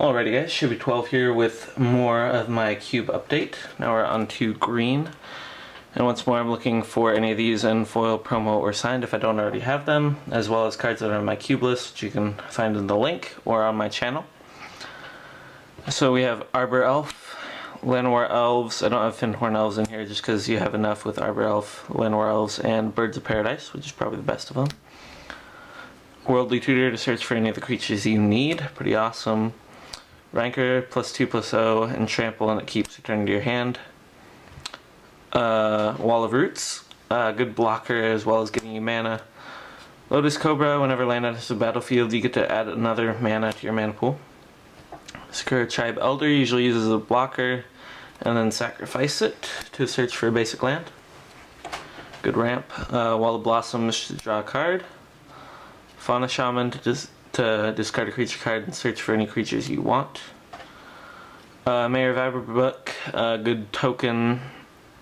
Alrighty guys, should be 12 here with more of my cube update. Now we're on to green. And once more I'm looking for any of these in foil, promo, or signed if I don't already have them, as well as cards that are on my cube list, which you can find in the link or on my channel. So we have Arbor Elf, Llanowar Elves. I don't have Fyndhorn Elves in here just because you have enough with Arbor Elf, Llanowar Elves, and Birds of Paradise, which is probably the best of them. Worldly Tutor to search for any of the creatures you need, pretty awesome. Rancor, +2/+0, and trample, and it keeps returning to your hand. Wall of Roots, good blocker as well as getting you mana. Lotus Cobra, whenever land enters the battlefield, you get to add another mana to your mana pool. Sakura Tribe Elder usually uses a blocker, and then sacrifice it to search for a basic land. Good ramp. Wall of Blossoms to draw a card. Fauna Shaman to discard a creature card and search for any creatures you want. Mayor of Aberbook, good token,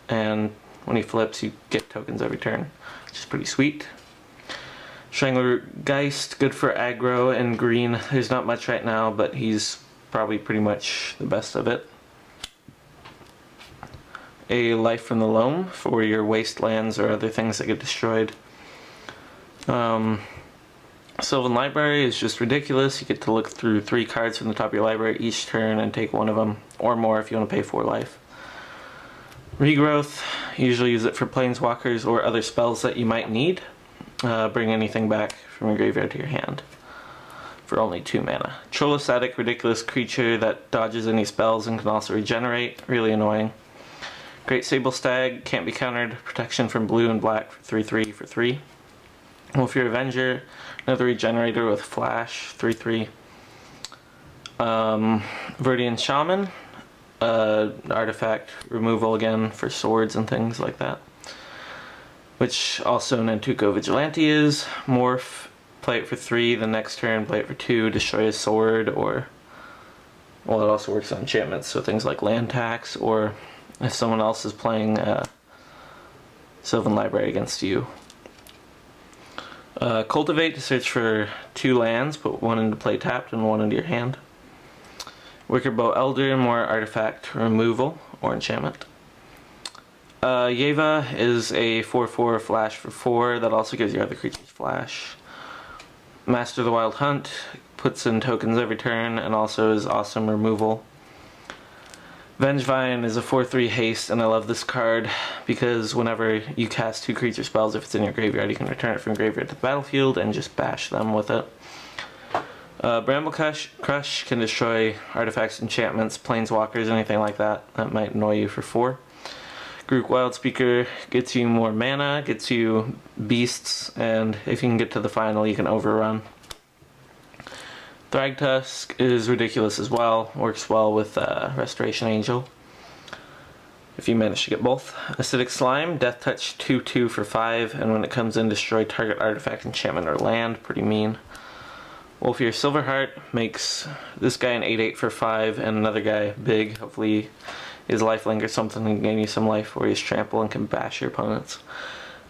and when he flips you get tokens every turn, which is pretty sweet. Strangleroot Geist, good for aggro and green. There's not much right now, but he's probably pretty much the best of it. A Life from the Loam for your wastelands or other things that get destroyed. Sylvan Library is just ridiculous. You get to look through 3 cards from the top of your library each turn and take one of them, or more if you want to pay 4 life. Regrowth, usually use it for planeswalkers or other spells that you might need. Bring anything back from your graveyard to your hand for only 2 mana. Trollosatic, ridiculous creature that dodges any spells and can also regenerate, really annoying. Great Sable Stag, can't be countered, protection from blue and black for 3/3 for 3. Wolfir Avenger, another regenerator with flash, 3/3. Verdian Shaman, artifact removal again for swords and things like that. Which also Nantuko Vigilante is. Morph, play it for 3, the next turn play it for 2, destroy a sword, or, well, it also works on enchantments, so things like land tax, or if someone else is playing Sylvan Library against you. Cultivate to search for 2 lands, put 1 into play tapped and 1 into your hand. Wickerbow Elder, more artifact removal or enchantment. Yeva is a 4/4 flash for 4 that also gives your other creatures flash. Master of the Wild Hunt, puts in tokens every turn and also is awesome removal. Vengevine is a 4/3 haste, and I love this card because whenever you cast 2 creature spells, if it's in your graveyard, you can return it from your graveyard to the battlefield and just bash them with it. Bramble Crush can destroy artifacts, enchantments, planeswalkers, anything like that that might annoy you for 4. Grook Wildspeaker gets you more mana, gets you beasts, and if you can get to the final, you can overrun. Thragtusk is ridiculous as well, works well with Restoration Angel, if you manage to get both. Acidic Slime, Death Touch 2/2 for 5, and when it comes in, destroy target artifact, enchantment, or land, pretty mean. Wolfir Silverheart makes this guy an 8/8 for 5, and another guy big, hopefully his lifelink or something can gain you some life, or he's trample and can bash your opponents.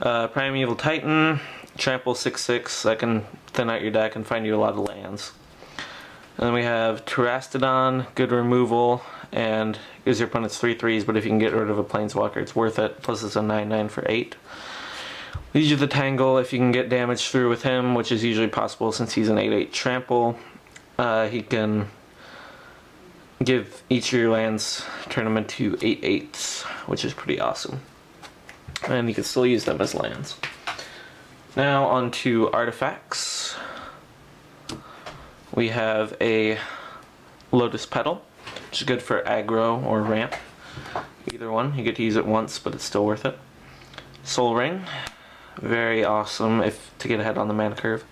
Primeval Titan, trample 6/6, that can thin out your deck and find you a lot of lands. And then we have Terastodon, good removal, and gives your opponents 3/3s, but if you can get rid of a planeswalker, it's worth it. Plus it's a 9/9 for 8. Legion of the Tangle, if you can get damage through with him, which is usually possible since he's an 8/8 trample, he can give each of your lands, turn them into 8/8s, which is pretty awesome. And you can still use them as lands. Now on to artifacts. We have a Lotus Petal, which is good for aggro or ramp. Either one, you get to use it once, but it's still worth it. Sol Ring, very awesome if to get ahead on the mana curve.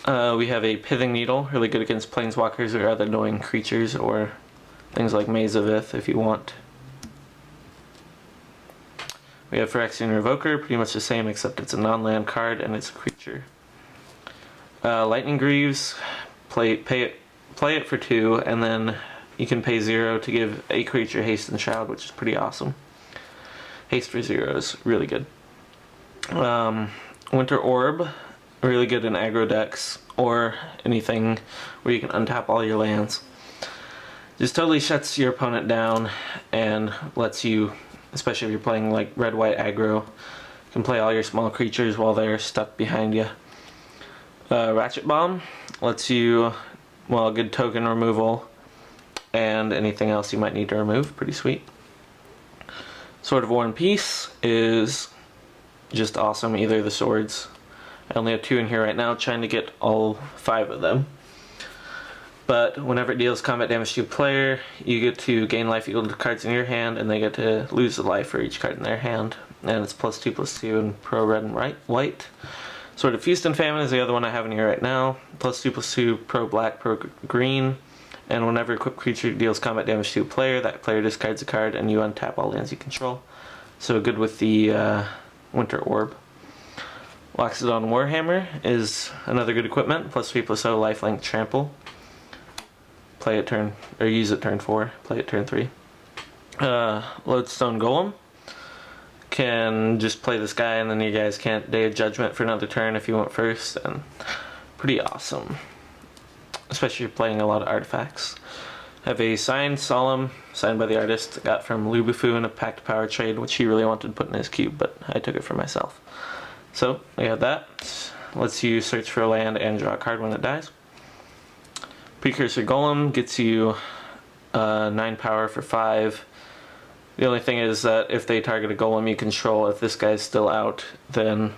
We have a Pithing Needle, really good against planeswalkers or other annoying creatures, or things like Maze of Ith if you want. We have Phyrexian Revoker, pretty much the same except it's a non-land card and it's a creature. Lightning Greaves, play it for 2, and then you can pay 0 to give a creature haste and shroud, which is pretty awesome. Haste for 0 is really good. Winter Orb, really good in aggro decks, or anything where you can untap all your lands. Just totally shuts your opponent down and lets you, especially if you're playing like red-white aggro, you can play all your small creatures while they're stuck behind you. Ratchet Bomb lets you, well, good token removal and anything else you might need to remove. Pretty sweet. Sword of War and Peace is just awesome, either of the swords. I only have 2 in here right now, trying to get all 5 of them. But whenever it deals combat damage to a player, you get to gain life equal to cards in your hand, and they get to lose a life for each card in their hand. And it's +2/+2 in pro red and white. Sword of Feast and Famine is the other one I have in here right now. +2/+2 pro black, pro green. And whenever equipped creature deals combat damage to a player, that player discards a card and you untap all lands you control. So good with the Winter Orb. Loxodon Warhammer is another good equipment. +3/+0 lifelink trample. Play it turn, or use it turn 4. Play it turn 3. Lodestone Golem. Can just play this guy and then you guys can't Day of Judgment for another turn if you want first. And pretty awesome. Especially if you're playing a lot of artifacts. Have a signed Solemn, signed by the artist, got from Lubufu in a Pact Power trade, which he really wanted to put in his cube, but I took it for myself. So, we have that. Lets you search for a land and draw a card when it dies. Precursor Golem gets you 9 power for 5. The only thing is that if they target a golem you control, if this guy's still out, then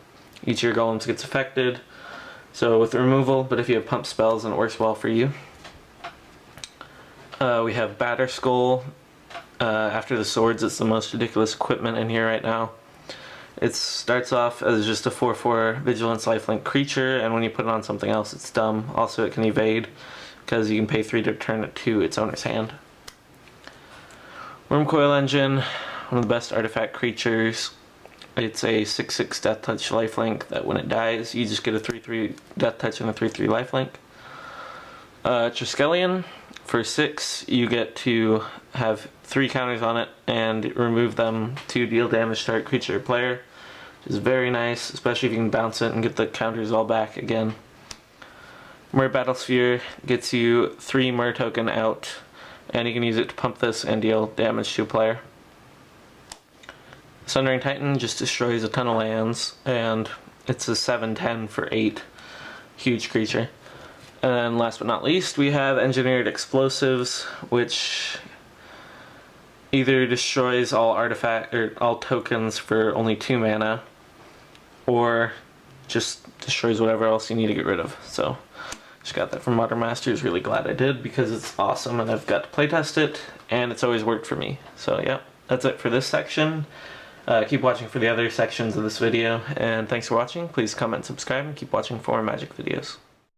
each of your golems gets affected. So with removal, but if you have pump spells, then it works well for you. We have Batter Skull. After the swords, it's the most ridiculous equipment in here right now. It starts off as just a 4/4 Vigilance lifelink creature, and when you put it on something else, it's dumb. Also, it can evade, because you can pay 3 to return it to its owner's hand. Wormcoil Engine, one of the best artifact creatures. It's a 6/6 Death Touch lifelink that when it dies, you just get a 3/3 Death Touch and a 3/3 lifelink. Triskelion, for 6, you get to have 3 counters on it and remove them to deal damage to target creature or player, which is very nice, especially if you can bounce it and get the counters all back again. Myr Battlesphere gets you 3 Myr token out, and you can use it to pump this and deal damage to a player. Sundering Titan just destroys a ton of lands, and it's a 7/10 for 8. Huge creature. And then last but not least, we have Engineered Explosives, which either destroys all artifact or all tokens for only 2 mana, or just destroys whatever else you need to get rid of. So just got that from Modern Masters, really glad I did because it's awesome and I've got to playtest it and it's always worked for me. So yeah, that's it for this section. Keep watching for the other sections of this video, and thanks for watching. Please comment and subscribe and keep watching for more Magic videos.